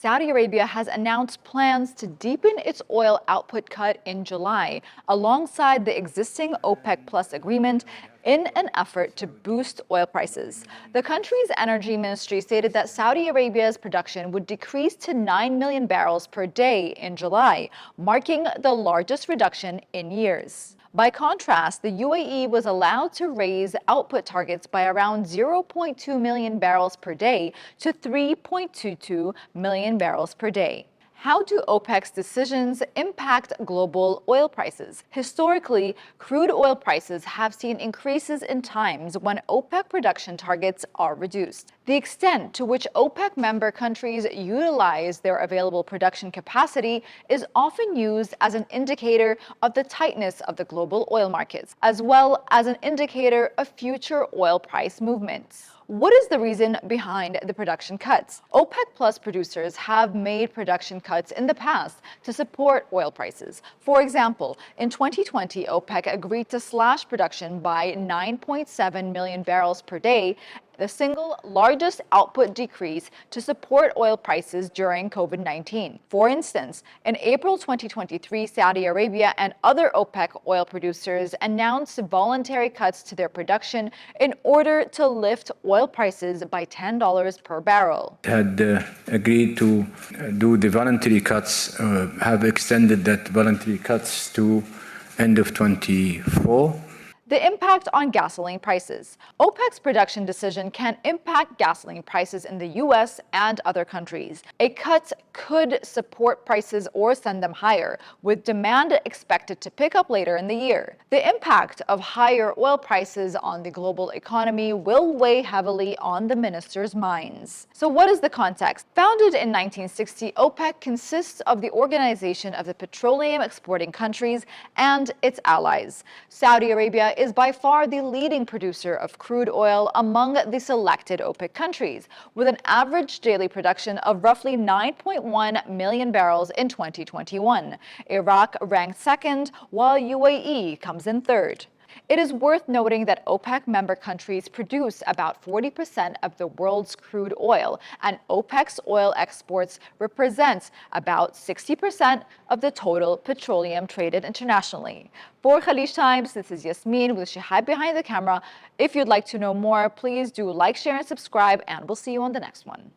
Saudi Arabia has announced plans to deepen its oil output cut in July, alongside the existing OPEC Plus agreement, in an effort to boost oil prices. The country's energy ministry stated that Saudi Arabia's production would decrease to 9 million barrels per day in July, marking the largest reduction in years. By contrast, the UAE was allowed to raise output targets by around 0.2 million barrels per day to 3.22 million barrels per day. How do OPEC's decisions impact global oil prices? Historically, crude oil prices have seen increases in times when OPEC production targets are reduced. The extent to which OPEC member countries utilize their available production capacity is often used as an indicator of the tightness of the global oil markets, as well as an indicator of future oil price movements. What is the reason behind the production cuts? OPEC Plus producers have made production cuts in the past to support oil prices. For example, in 2020, OPEC agreed to slash production by 9.7 million barrels per day, the single largest output decrease to support oil prices during COVID-19. For instance, in April 2023, Saudi Arabia and other OPEC oil producers announced voluntary cuts to their production in order to lift oil prices by $10 per barrel. Had agreed to do the voluntary cuts, have extended that voluntary cuts to end of 24. The impact on gasoline prices. OPEC's production decision can impact gasoline prices in the U.S. and other countries. A cut could support prices or send them higher, with demand expected to pick up later in the year. The impact of higher oil prices on the global economy will weigh heavily on the ministers' minds. So what is the context? Founded in 1960, OPEC consists of the Organization of the Petroleum Exporting Countries and its allies. Saudi Arabia is by far the leading producer of crude oil among the selected OPEC countries, with an average daily production of roughly 9.1 million barrels in 2021. Iraq ranked second, while UAE comes in third. It is worth noting that OPEC member countries produce about 40% of the world's crude oil, and OPEC's oil exports represent about 60% of the total petroleum traded internationally. For Khaleej Times, this is Yasmin with Shihab behind the camera. If you'd like to know more, please do like, share, and subscribe, and we'll see you on the next one.